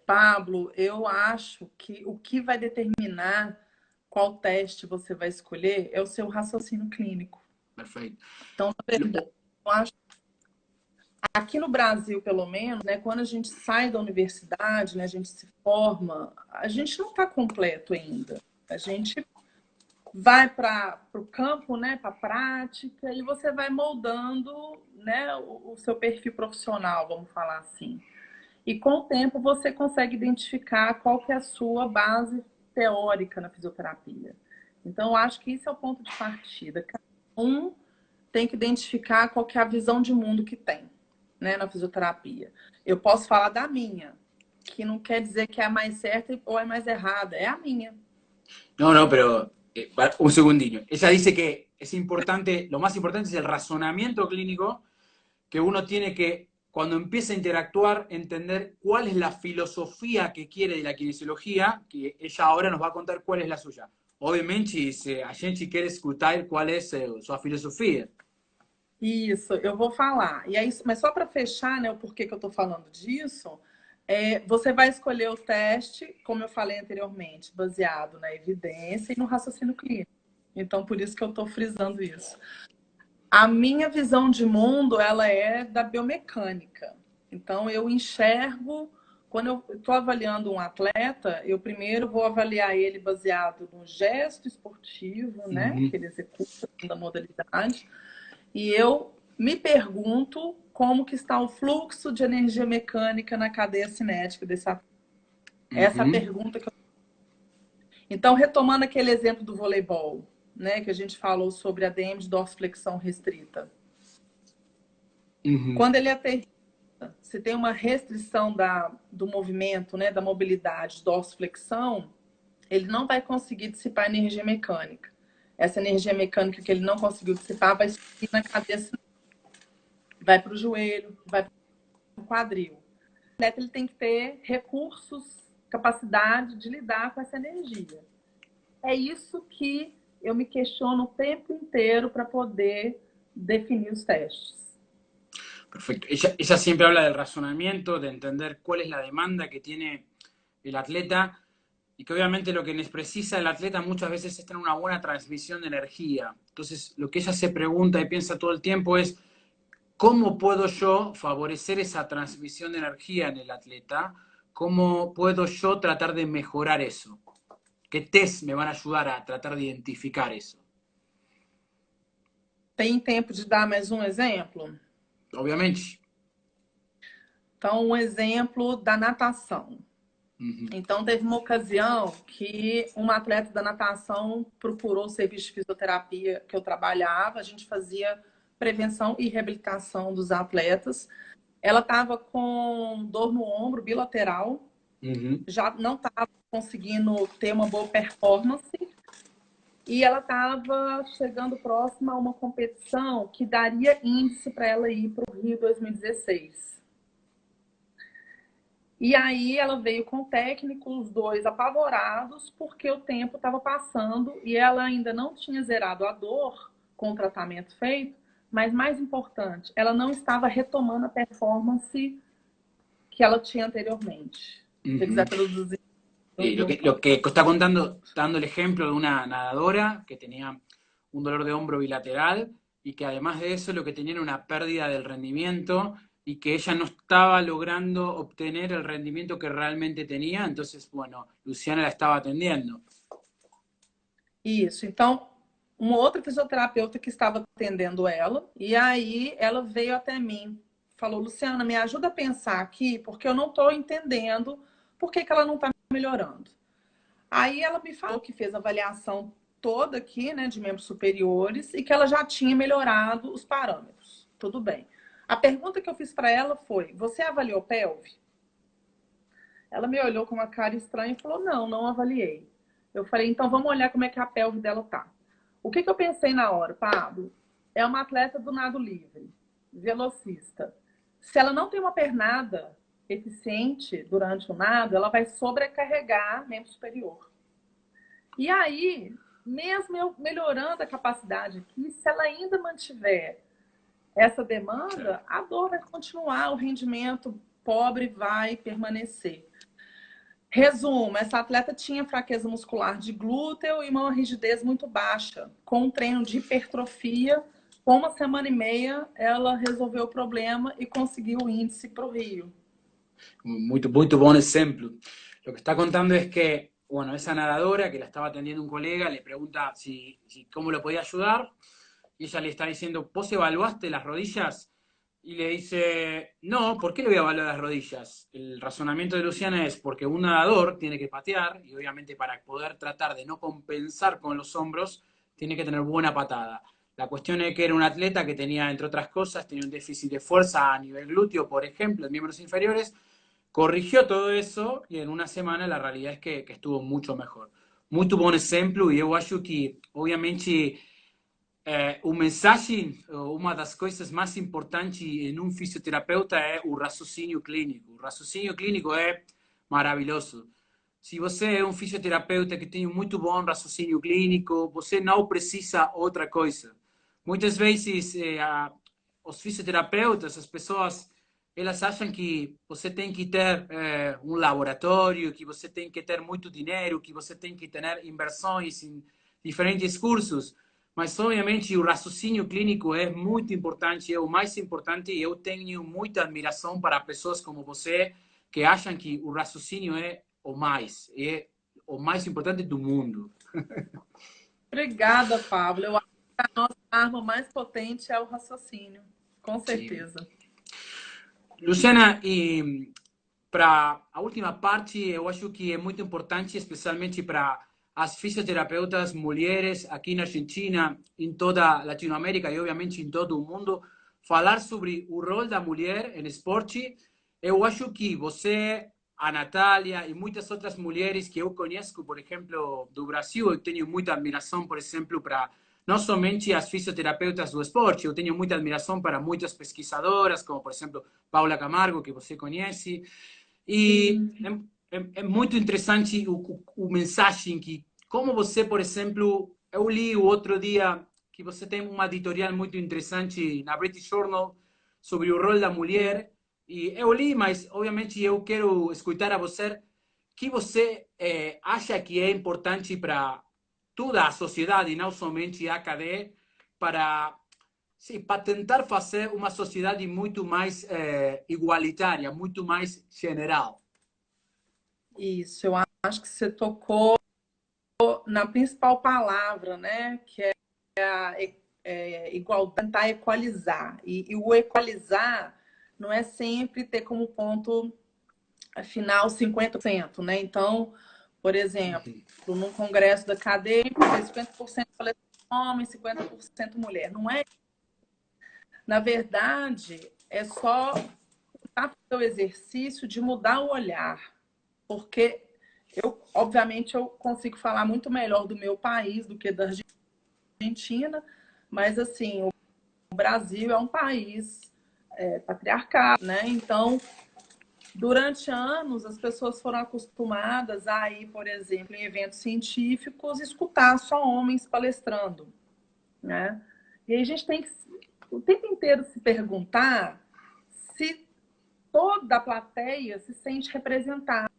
Pablo, eu acho que o que vai determinar qual teste você vai escolher é o seu raciocínio clínico. Perfeito. Então, na verdade, eu acho aqui no Brasil, pelo menos, né, quando a gente sai da universidade, né, a gente se forma, a gente não está completo ainda. A gente vai para o campo, né, para a prática, e você vai moldando, né, o seu perfil profissional, vamos falar assim. E com o tempo você consegue identificar qual que é a sua base teórica na fisioterapia. Então, eu acho que isso é o ponto de partida. Cada um tem que identificar qual que é a visão de mundo que tem, né, na fisioterapia. Eu posso falar da minha, que não quer dizer que é a mais certa ou é mais errada, é a minha. No, no, pero un segundinho. Ella dice que es importante, lo más importante es el razonamiento clínico, que uno tiene que, cuando empieza a interactuar, entender cuál es la filosofía que quiere de la kinesiología, que ella ahora nos va a contar cuál es la suya. Obviamente, se, a gente quer escutar qual é sua filosofia. Isso, eu vou falar. E aí, mas só para fechar, né, o porquê que eu estou falando disso, você vai escolher o teste, como eu falei anteriormente, baseado na evidência e no raciocínio clínico. Então, por isso que eu estou frisando isso. A minha visão de mundo, ela é da biomecânica. Então, eu enxergo, quando eu estou avaliando um atleta, eu primeiro vou avaliar ele baseado no gesto esportivo, né, que ele executa da modalidade, e eu me pergunto como que está o fluxo de energia mecânica na cadeia cinética desse atleta. Essa é a pergunta que eu... Então, retomando aquele exemplo do voleibol, né, que a gente falou sobre a DM de dorsiflexão restrita. Quando ele aterriza, se tem uma restrição do movimento, né, da mobilidade, dorsiflexão, ele não vai conseguir dissipar energia mecânica. Essa energia mecânica que ele não conseguiu dissipar vai subir na cabeça, vai para o joelho, vai para o quadril. O atleta ele tem que ter recursos, capacidade de lidar com essa energia. É isso que eu me questiono o tempo inteiro para poder definir os testes. Perfecto. Ella siempre habla del razonamiento, de entender cuál es la demanda que tiene el atleta y que obviamente lo que precisa el atleta muchas veces es tener una buena transmisión de energía. Entonces, lo que ella se pregunta y piensa todo el tiempo es, ¿cómo puedo yo favorecer esa transmisión de energía en el atleta? ¿Cómo puedo yo tratar de mejorar eso? ¿Qué test me van a ayudar a tratar de identificar eso? Tem tempo de dar mais um exemplo? Obviamente. Então, um exemplo da natação. Então, teve uma ocasião que uma atleta da natação procurou o serviço de fisioterapia que eu trabalhava. A gente fazia prevenção e reabilitação dos atletas. Ela estava com dor no ombro bilateral, já não estava conseguindo ter uma boa performance. E ela estava chegando próxima a uma competição que daria índice para ela ir para o Rio 2016. E aí ela veio com o técnico, os dois apavorados, porque o tempo estava passando e ela ainda não tinha zerado a dor com o tratamento feito, mas mais importante, ela não estava retomando a performance que ela tinha anteriormente. Y lo que está contando, dando el ejemplo de una nadadora que tenía un dolor de hombro bilateral y que además de eso lo que tenía era una pérdida del rendimiento y que ella no estaba logrando obtener el rendimiento que realmente tenía, entonces, bueno, Luciana la estaba atendiendo. Isso, então, uma outra fisioterapeuta que estava atendendo ela, e aí ela veio até mim, falou, Luciana, me ajuda a pensar aqui, porque eu não estou entendendo por que ela não está melhorando. Aí ela me falou que fez a avaliação toda aqui, né, de membros superiores, e que ela já tinha melhorado os parâmetros. Tudo bem. A pergunta que eu fiz para ela foi, você avaliou pelve? Ela me olhou com uma cara estranha e falou, não, não avaliei. Eu falei, então vamos olhar como é que a pelve dela tá. O que eu pensei na hora, Pablo? É uma atleta do nado livre, velocista. Se ela não tem uma pernada eficiente durante o nado, ela vai sobrecarregar membro superior. E aí, mesmo eu melhorando a capacidade aqui, se ela ainda mantiver essa demanda, a dor vai continuar, o rendimento pobre vai permanecer. Resumo, essa atleta tinha fraqueza muscular de glúteo e uma rigidez muito baixa. Com um treino de hipertrofia, com 1 semana e meia, ela resolveu o problema e conseguiu o índice para o Rio. Muy buen ejemplo. Lo que está contando es que, bueno, esa nadadora que la estaba atendiendo un colega le pregunta si cómo lo podía ayudar y ella le está diciendo, ¿vos evaluaste las rodillas? Y le dice, no, ¿por qué le voy a evaluar las rodillas? El razonamiento de Luciana es porque un nadador tiene que patear y obviamente para poder tratar de no compensar con los hombros, tiene que tener buena patada. La cuestión es que era un atleta que tenía, entre otras cosas, tenía un déficit de fuerza a nivel glúteo, por ejemplo, en miembros inferiores, corrigió todo eso y en una semana la realidad es que estuvo mucho mejor. Muito bom exemplo e eu acho que, obviamente, o mensagem, uma das coisas mais importantes em um fisioterapeuta é o raciocínio clínico. O raciocínio clínico é maravilhoso. Se você é um fisioterapeuta que tem um muito bom raciocínio clínico, você não precisa outra coisa. Muitas vezes, os fisioterapeutas, as pessoas, elas acham que você tem que ter um laboratório, que você tem que ter muito dinheiro, que você tem que ter inversões em diferentes cursos. Mas, obviamente, o raciocínio clínico é muito importante, é o mais importante, e eu tenho muita admiração para pessoas como você, que acham que o raciocínio é o mais importante do mundo. Obrigada, Pablo. Eu acho que a nossa arma mais potente é o raciocínio, com Sim. certeza. Luciana, e para a última parte, eu acho que é muito importante, especialmente para as fisioterapeutas mulheres aqui na Argentina, em toda a Latinoamérica e, obviamente, em todo o mundo, falar sobre o rol da mulher em esporte. Eu acho que você, a Natália e muitas outras mulheres que eu conheço, por exemplo, do Brasil, eu tenho muita admiração, por exemplo, para não somente as fisioterapeutas do esporte, eu tenho muita admiração para muitas pesquisadoras, como, por exemplo, Paula Camargo, que você conhece, e é muito interessante o mensagem que, como você, por exemplo, eu li o outro dia que você tem uma editorial muito interessante na British Journal sobre o rol da mulher, e eu li, mas obviamente eu quero escutar a você que você acha que é importante para toda a sociedade, não somente a AKD, para sim, para tentar fazer uma sociedade muito mais igualitária, muito mais general. Isso, eu acho que você tocou na principal palavra, né? Que é a tentar equalizar. E o equalizar não é sempre ter como ponto final 50%, né? Então, por exemplo, num congresso da acadêmico, 50% homem, 50% mulher. Não é. Na verdade, é só o exercício de mudar o olhar. Porque obviamente, eu consigo falar muito melhor do meu país do que da Argentina, mas assim, o Brasil é um país patriarcal, né? Então, durante anos, as pessoas foram acostumadas a ir, por exemplo, em eventos científicos, escutar só homens palestrando, né? E aí a gente tem que o tempo inteiro se perguntar se toda a plateia se sente representada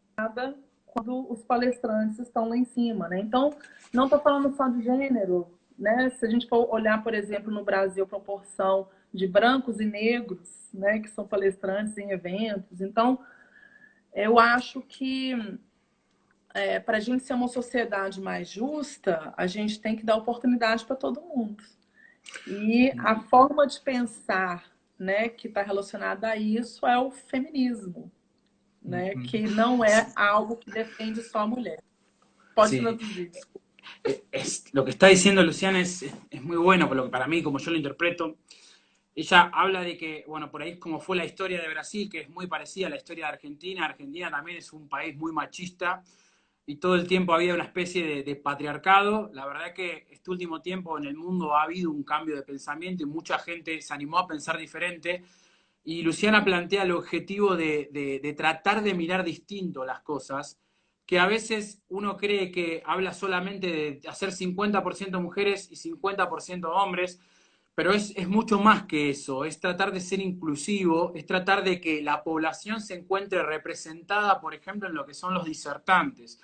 quando os palestrantes estão lá em cima, né? Então, não estou falando só de gênero, né? Se a gente for olhar, por exemplo, no Brasil, a proporção de brancos e negros, né, que são palestrantes em eventos. Então, eu acho que para a gente ser uma sociedade mais justa, a gente tem que dar oportunidade para todo mundo. E a forma de pensar, né, que está relacionada a isso é o feminismo, né, que não é algo que defende só a mulher. Pode traduzir. Lo que está diciendo Luciana es muy bueno, por lo que para mí, como yo lo interpreto. Ella habla de que, bueno, por ahí como fue la historia de Brasil, que es muy parecida a la historia de Argentina. Argentina también es un país muy machista y todo el tiempo había una especie de patriarcado. La verdad es que este último tiempo en el mundo ha habido un cambio de pensamiento y mucha gente se animó a pensar diferente. Y Luciana plantea el objetivo de tratar de mirar distinto las cosas, que a veces uno cree que habla solamente de hacer 50% mujeres y 50% hombres, pero es mucho más que eso, es tratar de ser inclusivo, es tratar de que la población se encuentre representada, por ejemplo, en lo que son los disertantes.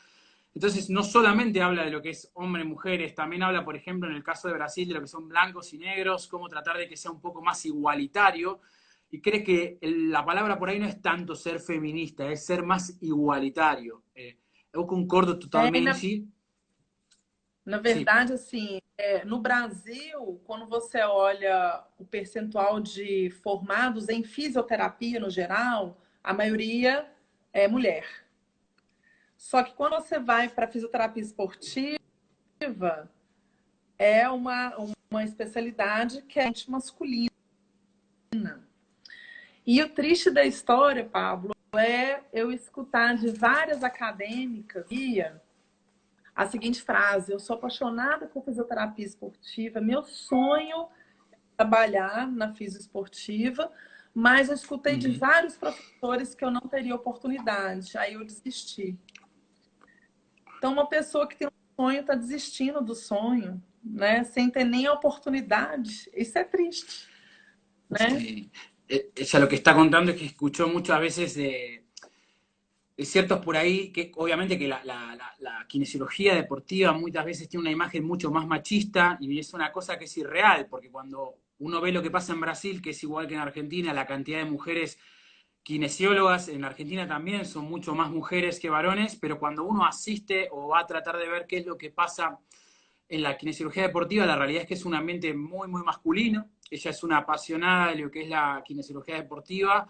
Entonces, no solamente habla de lo que es hombres, mujeres, también habla, por ejemplo, en el caso de Brasil, de lo que son blancos y negros, cómo tratar de que sea un poco más igualitario, y cree que la palabra por ahí no es tanto ser feminista, es ser más igualitario. Eu concordo totalmente. Na Sí. verdade, assim, no Brasil, quando você olha o percentual de formados em fisioterapia no geral, a maioria é mulher. Só que quando você vai para fisioterapia esportiva, é uma especialidade que é masculina. E o triste da história, Pablo, é eu escutar de várias acadêmicas a seguinte frase: eu sou apaixonada por fisioterapia esportiva, meu sonho é trabalhar na fisioesportiva, mas eu escutei de Ujú. vários professores que eu não teria oportunidade, aí eu desisti. Então, uma pessoa que tem um sonho está desistindo do sonho, né? Sem ter nem a oportunidade, isso é triste, né? Sí. Ella lo que está contando es que escuchó muchas veces es cierto por ahí que obviamente que la kinesiología deportiva muchas veces tiene una imagen mucho más machista y es una cosa que es irreal, porque cuando uno ve lo que pasa en Brasil, que es igual que en Argentina, la cantidad de mujeres kinesiólogas en Argentina también son mucho más mujeres que varones, pero cuando uno asiste o va a tratar de ver qué es lo que pasa en la kinesiología deportiva, la realidad es que es un ambiente muy, muy masculino. Ella es una apasionada de lo que es la kinesiología deportiva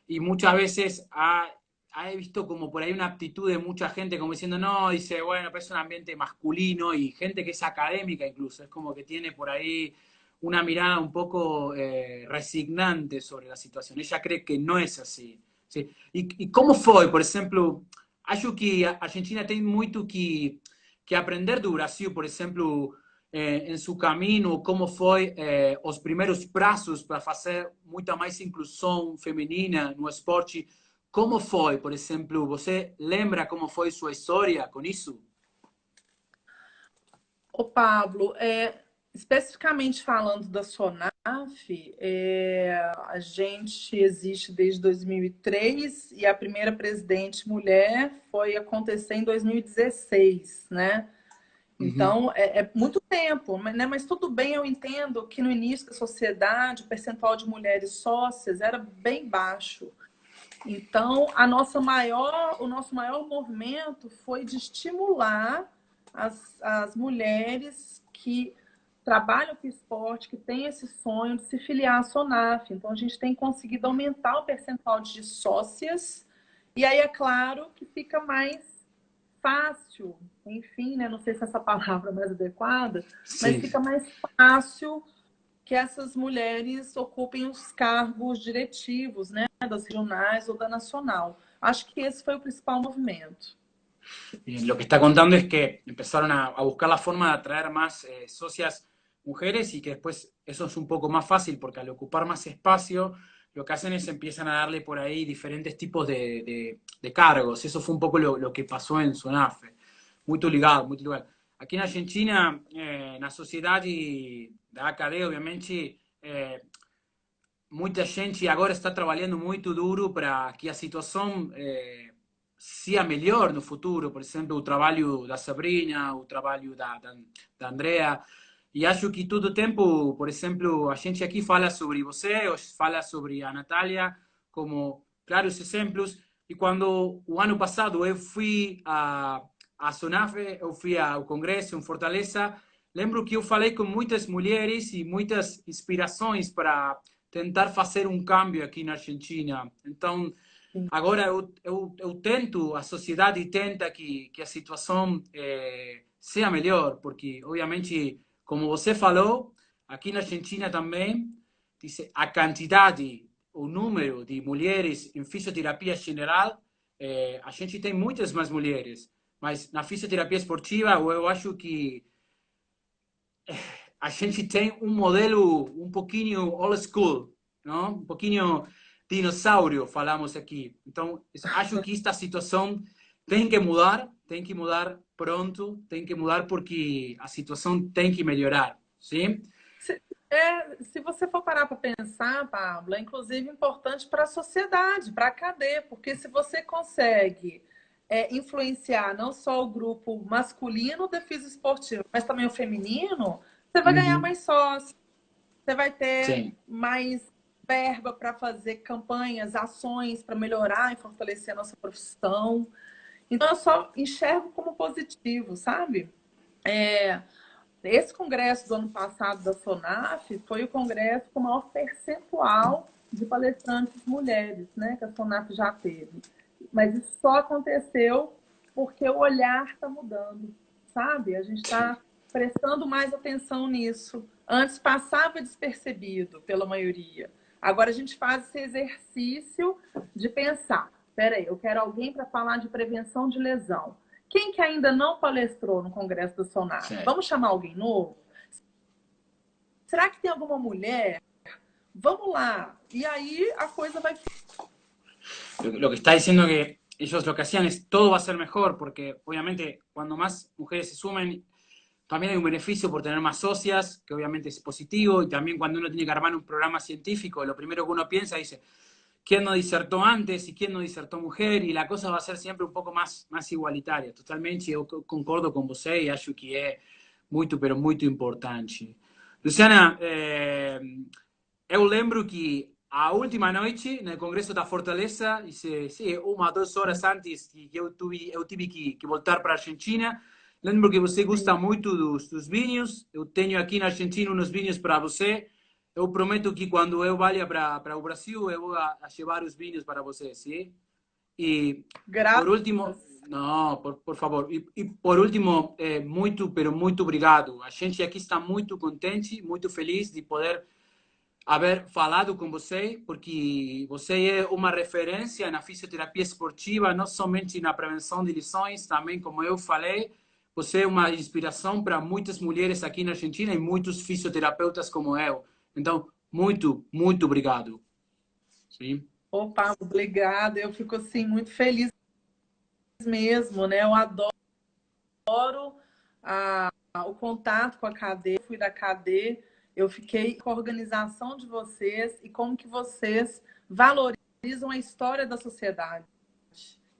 y muchas veces ha visto como por ahí una aptitud de mucha gente como diciendo, no, dice, bueno, pero es un ambiente masculino y gente que es académica incluso, es como que tiene por ahí una mirada un poco resignante sobre la situación. Ella cree que no es así. ¿Sí? E como foi, por exemplo, acho que a Argentina tem muito que aprender do Brasil, por exemplo, em seu caminho, como foi os primeiros passos para fazer muita mais inclusão feminina no esporte. Como foi, por exemplo, você lembra como foi sua história com isso? Ô, Pablo, especificamente falando da SONAF, a gente existe desde 2003 e a primeira presidente mulher foi acontecer em 2016, né? Uhum. Então, é muito tempo, né? Mas tudo bem, eu entendo que no início da sociedade o percentual de mulheres sócias era bem baixo. Então, o nosso maior movimento foi de estimular as mulheres que trabalham com esporte, que têm esse sonho de se filiar à SONAF. Então, a gente tem conseguido aumentar o percentual de sócias, e aí é claro que fica mais fácil, enfim, né? Não sei se essa palavra é mais adequada, mas Sim. fica mais fácil que essas mulheres ocupem os cargos diretivos, né, das regionais ou da nacional. Acho que esse foi o principal movimento. Lo que está contando es que empezaron a buscar la forma de atraer más socias mujeres y que después eso es un poco más fácil porque al ocupar más espacio, lo que hacen es empiezan a darle por ahí diferentes tipos de cargos. Eso fue un poco lo que pasó en Sonafe. Muy ligado, muy ligado. Aquí en Argentina, na sociedade da AKD, obviamente, muita gente agora está trabalhando muito duro para que a situação seja melhor no futuro. Por exemplo, o trabalho da Sabrina, o trabalho da Andrea. E acho que todo tempo, por exemplo, a gente aqui fala sobre você, fala sobre a Natália, como claros exemplos. E quando o ano passado eu fui a Sonafe, eu fui ao congresso em Fortaleza, lembro que eu falei com muitas mulheres e muitas inspirações para tentar fazer um cambio aqui na Argentina. Então, agora eu tento, a sociedade tenta que a situação seja melhor, porque, obviamente, como você falou, aqui na Argentina também, dice, a quantidade, o número de mulheres em fisioterapia geral, a gente tem muitas mais mulheres, mas na fisioterapia esportiva eu acho que a gente tem um modelo um pouquinho old school, não? Um pouquinho dinossauro, falamos aqui. Então, acho que esta situação tem que mudar pronto, tem que mudar porque a situação tem que melhorar, sim? Se você for parar para pensar, Pablo, é inclusive importante para a sociedade, para a cadeia, porque se você consegue influenciar não só o grupo masculino da fisioesportiva, mas também o feminino, você vai ganhar Uhum. mais sócios, você vai ter Sim. mais verba para fazer campanhas, ações para melhorar e fortalecer a nossa profissão. Então, eu só enxergo como positivo, sabe? É, esse congresso do ano passado da SONAF foi o congresso com o maior percentual de palestrantes mulheres, né, que a SONAF já teve. Mas isso só aconteceu porque o olhar está mudando, sabe? A gente está prestando mais atenção nisso. Antes passava despercebido pela maioria. Agora a gente faz esse exercício de pensar: peraí, eu quero alguém para falar de prevenção de lesão. Quem que ainda não palestrou no Congresso do SONAF? Sí. Vamos chamar alguém novo? Será que tem alguma mulher? Vamos lá. E aí a coisa vai... Lo que está diciendo que ellos lo que hacían es todo va a ser mejor, porque obviamente cuando más mujeres se sumen, también hay un beneficio por tener más socias, que obviamente es positivo, y también cuando uno tiene que armar un programa científico, lo primero que uno piensa dice, ¿quién no disertó antes y quién no disertó mujer? Y la cosa va a ser siempre un poco más igualitaria. Totalmente, eu concordo con você e acho que é muito, pero muito importante. Luciana, eu lembro que a última noite, no Congresso da Fortaleza, sim, 1 ou 2 horas antes que eu tive que voltar para a Argentina, lembro que você gosta muito dos vinhos. Eu tenho aqui na Argentina uns vinhos para você. Eu prometo que quando eu vá para o Brasil, eu vou a levar os vinhos para você, sim? E, por último, Graças. não, por favor, e por último, muito, pero muito obrigado. A gente aqui está muito contente, muito feliz de poder haver falado com você, porque você é uma referência na fisioterapia esportiva, não somente na prevenção de lesões, também, como eu falei, você é uma inspiração para muitas mulheres aqui na Argentina e muitos fisioterapeutas como eu. Então, muito, muito obrigado. Sim. Ô, Pablo, obrigada. Eu fico assim muito feliz mesmo, né? Eu adoro o contato com a KD, fui da KD, eu fiquei com a organização de vocês e como que vocês valorizam a história da sociedade.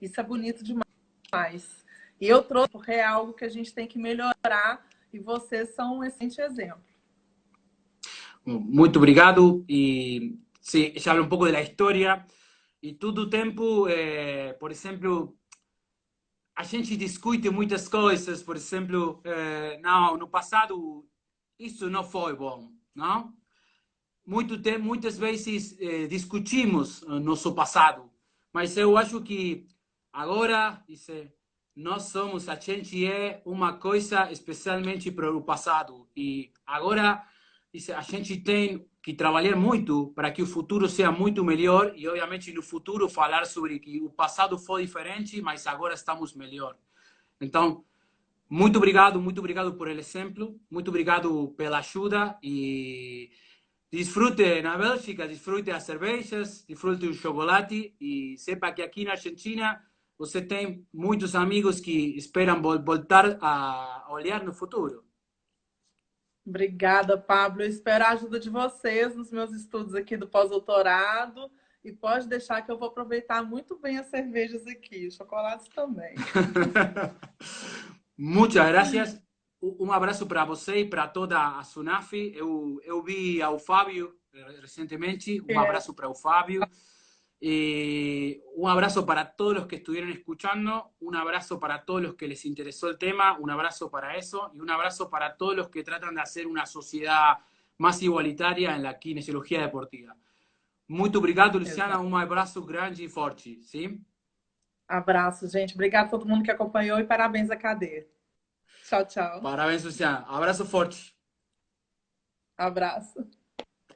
Isso é bonito demais. E eu trouxe, porque é algo que a gente tem que melhorar e vocês são um excelente exemplo. Muito obrigado. E sim, já habla um pouco da história. E todo o tempo, por exemplo, a gente discute muitas coisas. Por exemplo, não, no passado isso não foi bom, não? Muitas vezes discutimos nosso passado, mas eu acho que agora a gente é uma coisa especialmente para o passado, e agora a gente tem que trabalhar muito para que o futuro seja muito melhor, e obviamente no futuro falar sobre que o passado foi diferente, mas agora estamos melhor. Então, muito obrigado por el exemplo, muito obrigado pela ajuda, e disfrute na Bélgica, disfrute as cervejas, disfrute o chocolate e sepa que aqui na Argentina você tem muitos amigos que esperam voltar a olhar no futuro. Obrigada, Pablo. Eu espero a ajuda de vocês nos meus estudos aqui do pós-doutorado. E pode deixar que eu vou aproveitar muito bem as cervejas aqui, os chocolates também. Muchas gracias. Um abraço para você e para toda a SUNAF. Eu vi ao Fábio recentemente. Um abraço para o Fábio. Un abrazo para todos los que estuvieron escuchando, un abrazo para todos los que les interesó el tema, un abrazo para eso y un abrazo para todos los que tratan de hacer una sociedad más igualitaria en la kinesiología deportiva. Muito obrigado, Luciana. Um abraço grande e forte, sim? Abraço, gente. Obrigada a todo mundo que acompanhou e parabéns à KD. Tchau, tchau. Parabéns, Luciana. Abraço forte. Abraço.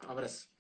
Abraço.